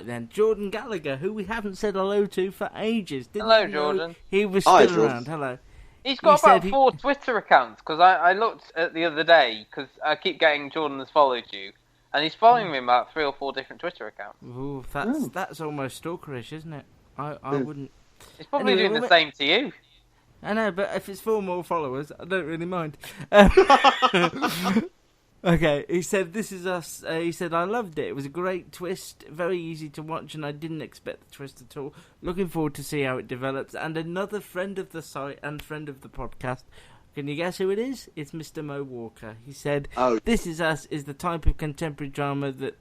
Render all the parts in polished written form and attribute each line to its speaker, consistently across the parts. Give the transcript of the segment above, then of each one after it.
Speaker 1: right then, Jordan Gallagher, who we haven't said hello to for ages.
Speaker 2: Hello, Jordan.
Speaker 1: He was still
Speaker 3: Jordan.
Speaker 1: around. Hello.
Speaker 2: He's got about 4 Twitter accounts, because I looked at the other day, because I keep getting Jordan has followed you, and he's following me about 3 or 4 different Twitter accounts.
Speaker 1: Ooh, that's almost stalkerish, isn't it? I wouldn't...
Speaker 2: He's probably doing the same to you.
Speaker 1: I know, but if it's 4 more followers, I don't really mind. Okay, he said, "This is us." He said, "I loved it. It was a great twist, very easy to watch, and I didn't expect the twist at all. Looking forward to see how it develops." And another friend of the site and friend of the podcast, can you guess who it is? It's Mr. Mo Walker. He said, "This is us is the type of contemporary drama that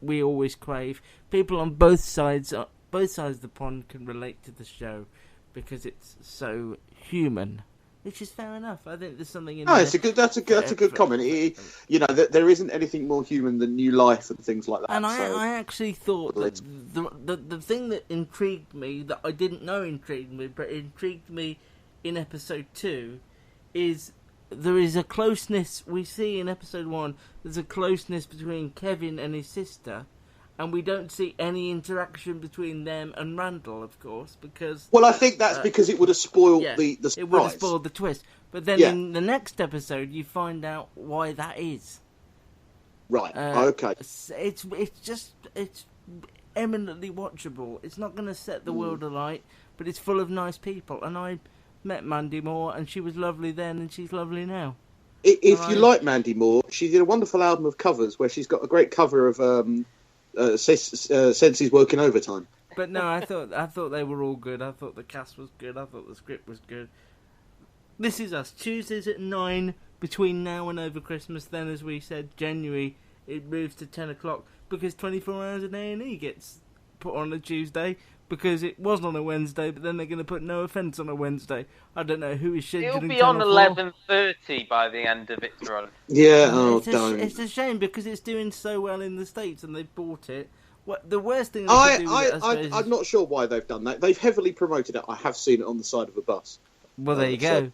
Speaker 1: we always crave. People on both sides of the pond can relate to the show because it's so human." Which is fair enough. I think there's something in there.
Speaker 3: That's a good comment. There isn't anything more human than new life and things like that.
Speaker 1: And I actually thought that the thing that intrigued me, that I didn't know intrigued me, but intrigued me in episode 2, is there is a closeness. We see in episode 1, there's a closeness between Kevin and his sister, and we don't see any interaction between them and Randall, of course, because...
Speaker 3: Well, I think that's because it would have spoiled the surprise.
Speaker 1: It would have spoiled the twist. But then in the next episode, you find out why that is.
Speaker 3: Right, okay.
Speaker 1: It's eminently watchable. It's not going to set the world alight, but it's full of nice people. And I met Mandy Moore, and she was lovely then, and she's lovely now.
Speaker 3: If you like Mandy Moore, she did a wonderful album of covers where she's got a great cover of... Sensi's working overtime.
Speaker 1: But no, I thought they were all good. I thought the cast was good. I thought the script was good. This is us. Tuesdays at 9 between now and over Christmas. Then, as we said, January it moves to 10 o'clock because 24 Hours in A&E gets put on a Tuesday because it was on a Wednesday, but then they're going to put No Offence on a Wednesday. I don't know who is scheduling.
Speaker 2: It'll be on 11:30 by the end of its run.
Speaker 3: Yeah,
Speaker 1: it's a shame because it's doing so well in the States and they've bought it. The worst thing they could do with it, I suppose,
Speaker 3: I'm not sure why they've done that. They've heavily promoted it. I have seen it on the side of a bus.
Speaker 1: Well, there you go.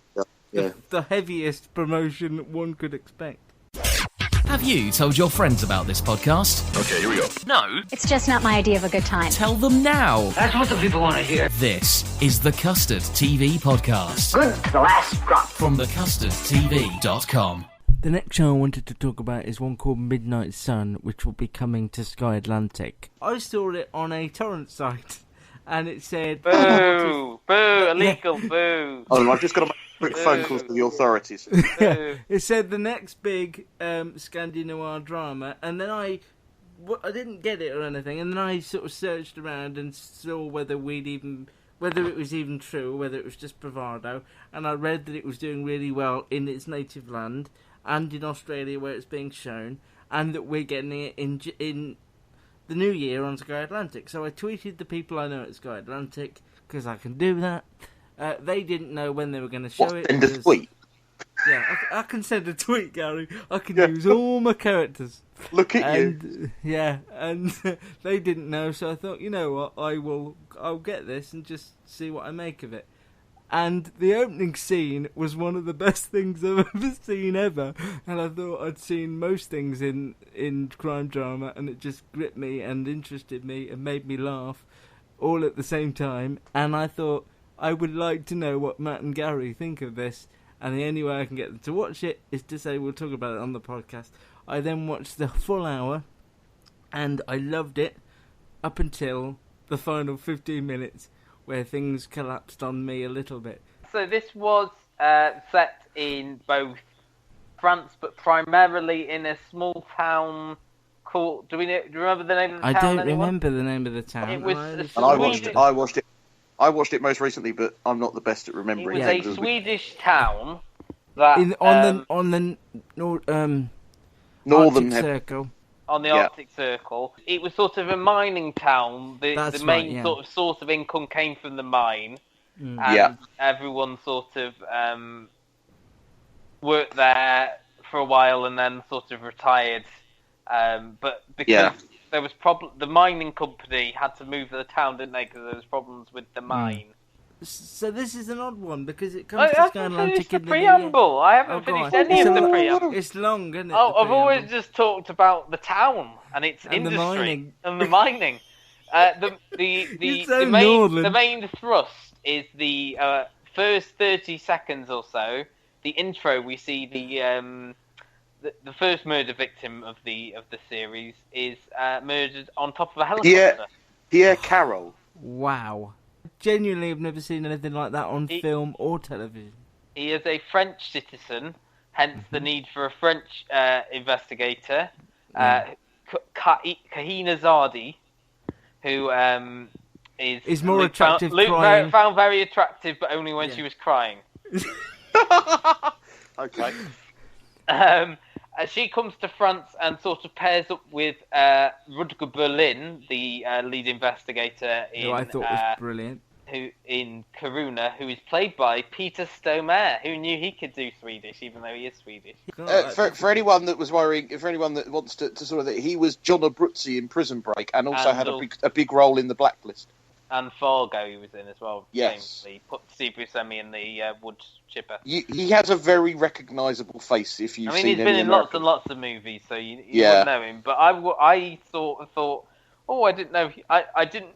Speaker 3: Yeah.
Speaker 1: The heaviest promotion one could expect.
Speaker 4: Have you told your friends about this podcast?
Speaker 5: Okay, here we go.
Speaker 4: No?
Speaker 6: It's just not my idea of a good time.
Speaker 4: Tell them now.
Speaker 5: That's what the people want to hear.
Speaker 4: This is the Custard TV Podcast.
Speaker 5: Good to the last drop.
Speaker 4: From thecustardtv.com.
Speaker 1: The next show I wanted to talk about is one called Midnight Sun, which will be coming to Sky Atlantic. I saw it on a torrent site, and it said...
Speaker 2: Boo! Boo! Illegal boo!
Speaker 3: Oh, I've just got to make quick phone calls to the authorities.
Speaker 1: It said the next big Scandi noir drama, and then I didn't get it or anything, and then I sort of searched around and saw whether it was even true, or whether it was just bravado, and I read that it was doing really well in its native land, and in Australia where it's being shown, and that we're getting it in the new year on Sky Atlantic. So I tweeted the people I know at Sky Atlantic, because I can do that. They didn't know when they were going to show it.
Speaker 3: Send a tweet?
Speaker 1: Yeah, I can send a tweet, Gary. I can use all my characters.
Speaker 3: Look at you.
Speaker 1: Yeah, and they didn't know, so I thought, you know what, I'll get this and just see what I make of it. And the opening scene was one of the best things I've ever seen ever. And I thought I'd seen most things in crime drama, and it just gripped me and interested me and made me laugh all at the same time. And I thought I would like to know what Matt and Gary think of this. And the only way I can get them to watch it is to say we'll talk about it on the podcast. I then watched the full hour, and I loved it up until the final 15 minutes, where things collapsed on me a little bit.
Speaker 2: So this was set in both France, but primarily in a small town called... Do you remember the name of the town?
Speaker 1: I don't remember the name of the town.
Speaker 2: It was
Speaker 3: I watched it most recently, but I'm not the best at remembering.
Speaker 2: It was a Swedish town that
Speaker 1: on the northern Arctic Circle.
Speaker 2: On the Arctic Circle, it was sort of a mining town. The main source of income came from the mine, and everyone sort of worked there for a while and then sort of retired. But because there was the mining company had to move to the town, didn't they? Because there was problems with the mine.
Speaker 1: So this is an odd one because it comes to Sky Atlantic in the
Speaker 2: preamble. I haven't finished any of the preamble.
Speaker 1: It's long, isn't it?
Speaker 2: Oh, I've always just talked about the town and its industry
Speaker 1: the mining.
Speaker 2: and the mining. The main thrust is the first 30 seconds or so. The intro, we see the first murder victim of the series is murdered on top of a helicopter.
Speaker 3: Yeah, Carol.
Speaker 1: Wow. Genuinely, I've never seen anything like that on film or television.
Speaker 2: He is a French citizen, hence the need for a French investigator, Kahina Zadi, who
Speaker 1: is more attractive
Speaker 2: found very attractive, but only when she was crying.
Speaker 3: Okay.
Speaker 2: She comes to France and sort of pairs up with Rutger Berlin, the lead investigator
Speaker 1: who I thought was brilliant.
Speaker 2: Who in Karuna, who is played by Peter Stormare, who knew he could do Swedish, even though he is Swedish.
Speaker 3: For anyone that was worrying, for anyone that wants to sort of that, he was John Abruzzi in Prison Break, and also had a big role in The Blacklist.
Speaker 2: And Fargo he was in as well.
Speaker 3: Yes.
Speaker 2: He put Steve Buscemi in the wood chipper.
Speaker 3: He has a very recognisable face if you've seen him.
Speaker 2: He's been in lots and lots of movies, so you wouldn't know him. But I thought, I didn't know. I didn't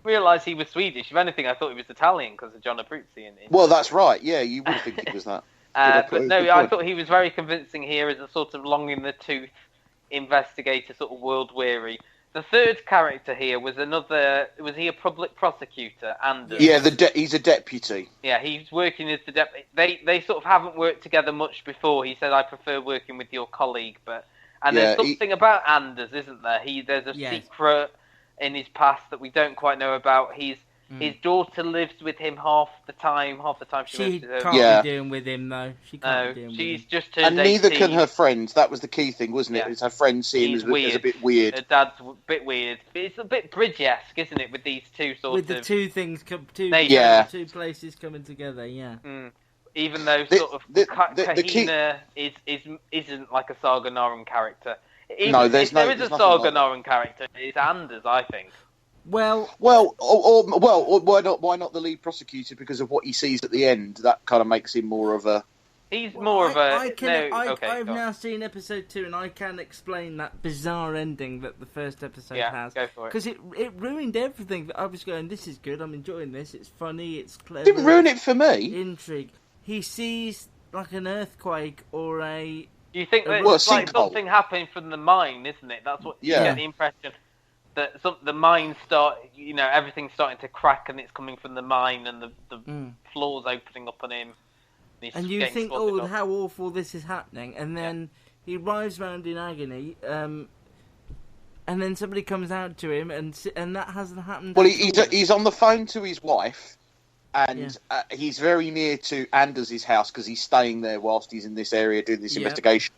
Speaker 2: realise he was Swedish. If anything, I thought he was Italian because of John Abruzzi.
Speaker 3: Well, that's right. Yeah, you would think he was that.
Speaker 2: But no, I thought he was very convincing here as a sort of long-in-the-tooth investigator, sort of world-weary. The third character here was he a public prosecutor? Anders.
Speaker 3: Yeah, he's a deputy.
Speaker 2: Yeah, he's working as the deputy. They sort of haven't worked together much before. He said, "I prefer working with your colleague," there's something about Anders, isn't there? There's a secret in his past that we don't quite know about. His daughter lives with him half the time she lives with him.
Speaker 1: She can't be dealing with him, though. She can't be dealing with him.
Speaker 2: She's just turned 18.
Speaker 3: And neither can her friends. That was the key thing, wasn't it? It's her friends seeing him as a bit weird.
Speaker 2: Her dad's a bit weird. It's a bit Bridge-esque, isn't it, with these two
Speaker 1: with the two things, two places coming together, yeah.
Speaker 2: Even though Kahina isn't like a Saga Noren character. If there is a Saga Noren character, it's Anders, I think.
Speaker 1: Or
Speaker 3: why not the lead prosecutor? Because of what he sees at the end, that kind of makes him more of a.
Speaker 2: He's more of a.
Speaker 1: I've now seen episode 2, and I can explain that bizarre ending that the first episode has.
Speaker 2: Go for it.
Speaker 1: Because it ruined everything. I was going, this is good. I'm enjoying this. It's funny. It's clever.
Speaker 3: Didn't ruin it for me.
Speaker 1: Intrigue. He sees like an earthquake or a.
Speaker 2: You think that it's like something happening from the mine, isn't it? That's what you get the impression. That the mine everything's starting to crack and it's coming from the mine and the floor's opening up on him.
Speaker 1: And you think, how awful this is happening. And then he writhes around in agony, and then somebody comes out to him and that hasn't happened.
Speaker 3: Well, he's on the phone to his wife, and he's very near to Anders' house because he's staying there whilst he's in this area doing this investigation.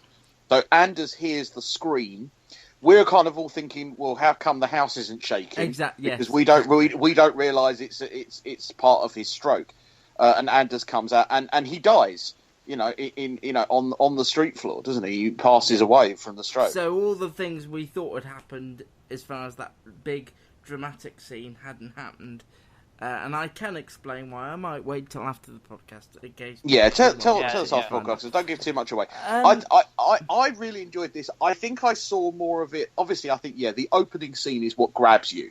Speaker 3: So Anders hears the scream. We're kind of all thinking, well, how come the house isn't shaking?
Speaker 1: Exactly.
Speaker 3: Because we don't realise it's part of his stroke. And Anders comes out and he dies. On the street floor, doesn't he? He passes away from the stroke.
Speaker 1: So all the things we thought had happened, as far as that big dramatic scene, hadn't happened. And I can explain why. I might wait till after the podcast.
Speaker 3: Tell us after the podcast. Don't give too much away. I really enjoyed this. I think I saw more of it. Obviously, I think the opening scene is what grabs you.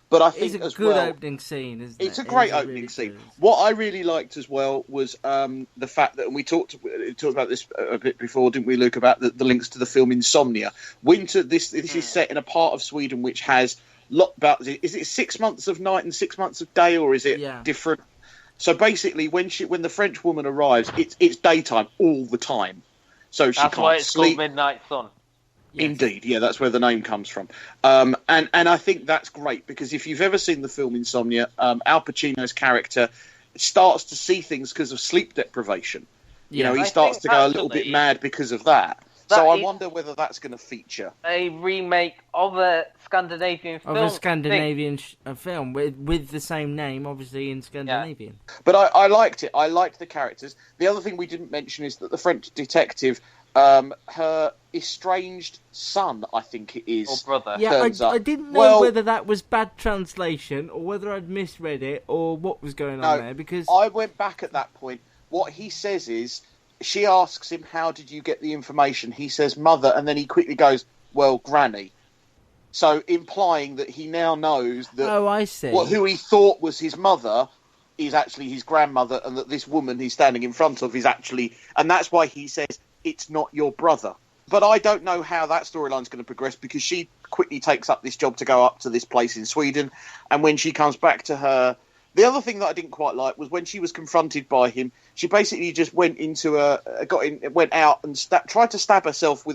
Speaker 3: But I think
Speaker 1: it's a good opening scene, isn't it?
Speaker 3: It's a great opening scene. What I really liked as well was the fact that, and we talked about this a bit before, didn't we, Luke, about the links to the film Insomnia. Winter. This is set in a part of Sweden which has. Is it 6 months of night and 6 months of day, or is it different? So basically, when the French woman arrives, it's daytime all the time, so she can't sleep.
Speaker 2: Called Midnight Sun.
Speaker 1: Yes.
Speaker 3: Indeed, that's where the name comes from. And I think that's great because if you've ever seen the film Insomnia, Al Pacino's character starts to see things because of sleep deprivation. He starts to go a little bit mad because of that. So I wonder whether that's going to feature
Speaker 2: a remake of a Scandinavian film.
Speaker 1: Of a Scandinavian film with the same name, obviously, in Scandinavian.
Speaker 3: Yeah. But I liked it. I liked the characters. The other thing we didn't mention is that the French detective, her estranged son, I think it is.
Speaker 2: Or brother.
Speaker 1: Yeah, I didn't know whether that was bad translation or whether I'd misread it or what was going on there. Because
Speaker 3: I went back at that point. What he says is, she asks him, how did you get the information? He says, mother, and then he quickly goes, well, granny. So implying that he now knows that
Speaker 1: I see.
Speaker 3: Who he thought was his mother is actually his grandmother, and that this woman he's standing in front of is actually... And that's why he says, it's not your brother. But I don't know how that storyline's going to progress, because she quickly takes up this job to go up to this place in Sweden, and when she comes back to her... The other thing that I didn't quite like was when she was confronted by him, she basically just went went out and tried to stab herself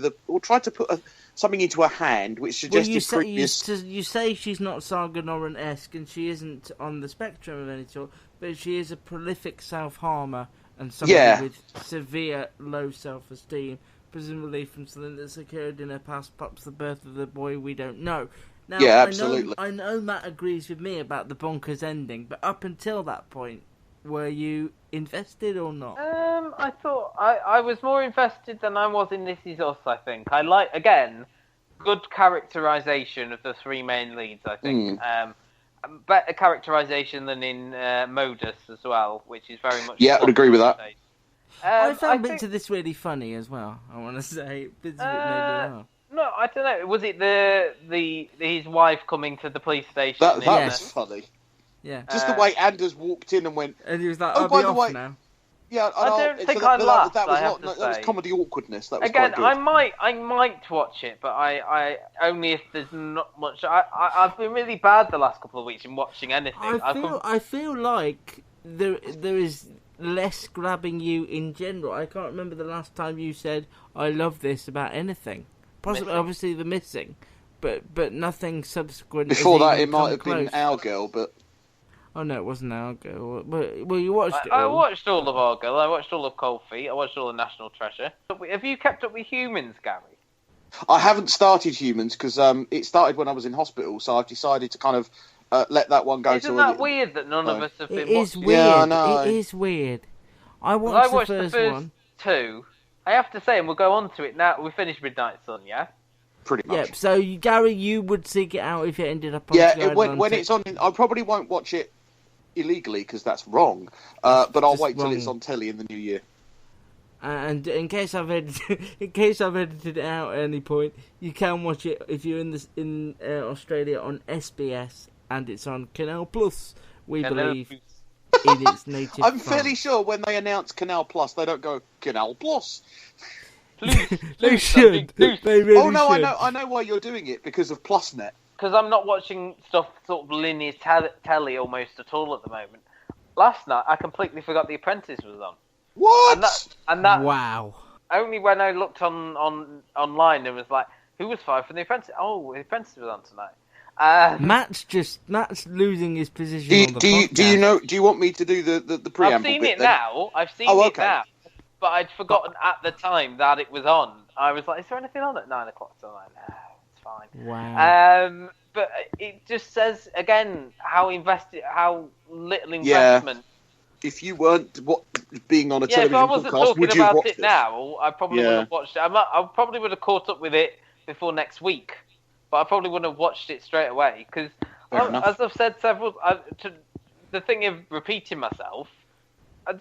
Speaker 3: tried to put something into her hand, which suggested creepiness.
Speaker 1: You say she's not Saga Noren-esque, and she isn't on the spectrum of any sort, but she is a prolific self-harmer and somebody with severe low self-esteem, presumably from something that's occurred in her past, perhaps the birth of the boy we don't know. Now,
Speaker 3: absolutely.
Speaker 1: I know Matt agrees with me about the bonkers ending, but up until that point, were you invested or not?
Speaker 2: I thought I was more invested than I was in This Is Us, I think. I like, again, good characterisation of the three main leads, I think. Better characterisation than in Modus as well, which is very much...
Speaker 3: Yeah, I would agree with that.
Speaker 1: I found bits of this really funny as well, I want to say. Bits of it made me laugh.
Speaker 2: No, I don't know. Was it his wife coming to the police station?
Speaker 3: That was funny.
Speaker 1: Yeah.
Speaker 3: Just the way Anders walked in and went...
Speaker 1: And he was like,
Speaker 3: by the
Speaker 1: way,
Speaker 3: way,
Speaker 1: now.
Speaker 3: Yeah,
Speaker 1: I
Speaker 2: don't think I laughed. That
Speaker 3: was comedy awkwardness. That was
Speaker 2: again,
Speaker 3: quite good.
Speaker 2: I might watch it, but I only if there's not much. I've been really bad the last couple of weeks in watching anything.
Speaker 1: I feel like there is less grabbing you in general. I can't remember the last time you said I love this about anything. Possibly, obviously, The Missing, but nothing subsequent.
Speaker 3: Before that, it might have been Our Girl, but.
Speaker 1: Oh no, it wasn't Our Girl. Well, you watched it.
Speaker 2: I watched all of Our Girl. I watched all of Cold Feet. I watched all of National Treasure. Have you kept up with Humans, Gary?
Speaker 3: I haven't started Humans because it started when I was in hospital, so I've decided to kind of let that one go.
Speaker 2: Isn't that weird that none of us have been watching?
Speaker 1: It is weird.
Speaker 3: Yeah, I know.
Speaker 1: It is weird. I watched the first one.
Speaker 2: Two. I have to say, and we'll go on to it now. We finished Midnight Sun, yeah?
Speaker 3: Pretty much.
Speaker 1: Yeah, so, Gary, you would seek it out if it ended up on
Speaker 3: when it's on... I probably won't watch it illegally, because that's wrong. But I'll wait till it's on telly in the new year.
Speaker 1: And in case I've edited it out at any point, you can watch it if you're in Australia on SBS, and it's on Canal Plus, we believe, in its native
Speaker 3: I'm fairly sure when they announce Canal Plus, they don't go, Canal Plus.
Speaker 1: They should. They really should.
Speaker 3: I know why you're doing it, because of PlusNet.
Speaker 2: Because I'm not watching stuff sort of linear telly almost at all at the moment. Last night, I completely forgot The Apprentice was on.
Speaker 3: What?
Speaker 2: And that
Speaker 1: wow.
Speaker 2: Only when I looked online, it was like, who was fired for The Apprentice? Oh, The Apprentice was on tonight.
Speaker 1: Matt's losing his position on the podcast.
Speaker 3: Do you want me to do the preamble?
Speaker 2: I've seen it now. It now. But I'd forgotten at the time that it was on. I was like, is there anything on at 9 o'clock tonight? No, it's fine.
Speaker 1: Wow.
Speaker 2: But it just says, again, how little investment.
Speaker 3: Yeah. If you weren't being on a television
Speaker 2: if I wasn't
Speaker 3: podcast, would you have watched
Speaker 2: it now, I probably would have watched it. I probably would have caught up with it before next week. But I probably wouldn't have watched it straight away. Because, as I've said the thing of repeating myself, I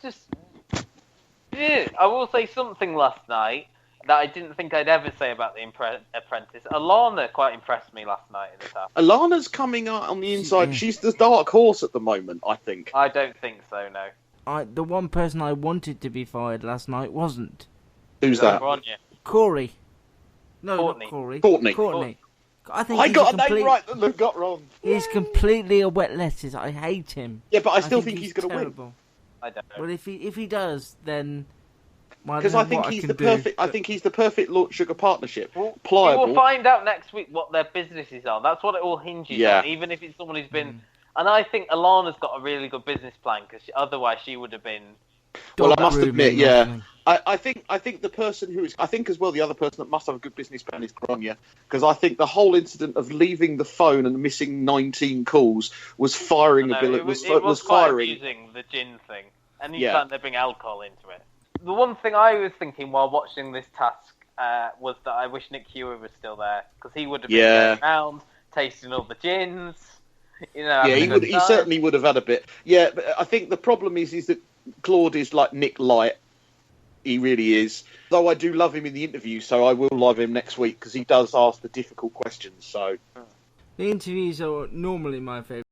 Speaker 2: will say something last night that I didn't think I'd ever say about The Apprentice. Alana quite impressed me last night in the tap.
Speaker 3: Alana's coming out on the inside. She's the dark horse at the moment, I think.
Speaker 2: I don't think so, no.
Speaker 1: The one person I wanted to be fired last night wasn't.
Speaker 3: Who's that?
Speaker 1: Corey. No,
Speaker 2: Courtney.
Speaker 1: Not Corey. Courtney. I
Speaker 3: got a name right that Luke got wrong.
Speaker 1: He's completely a wet lettuce. I hate him.
Speaker 3: Yeah, but I still think he's going to win.
Speaker 2: I don't know.
Speaker 1: Well, if he does, then
Speaker 3: because I think he's the perfect. I think he's the perfect Lord Sugar partnership. Pliable.
Speaker 2: We will find out next week what their businesses are. That's what it all hinges on. Even if it's someone who's been, and I think Alana's got a really good business plan because otherwise she would have been.
Speaker 3: Well, I must admit, I think the person who is, I think as well, the other person that must have a good business plan is Grania, because I think the whole incident of leaving the phone and missing 19 calls was firing
Speaker 2: It was quite amusing, the gin thing. Anytime they bring alcohol into it. The one thing I was thinking while watching this task was that I wish Nick Hewer was still there, because he would have been around, tasting all the gins.
Speaker 3: He certainly would have had a bit. Yeah, but I think the problem is that Claude is like Nick Light. He really is. Though I do love him in the interview, so I will love him next week because he does ask the difficult questions. So
Speaker 1: The interviews are normally my favourite.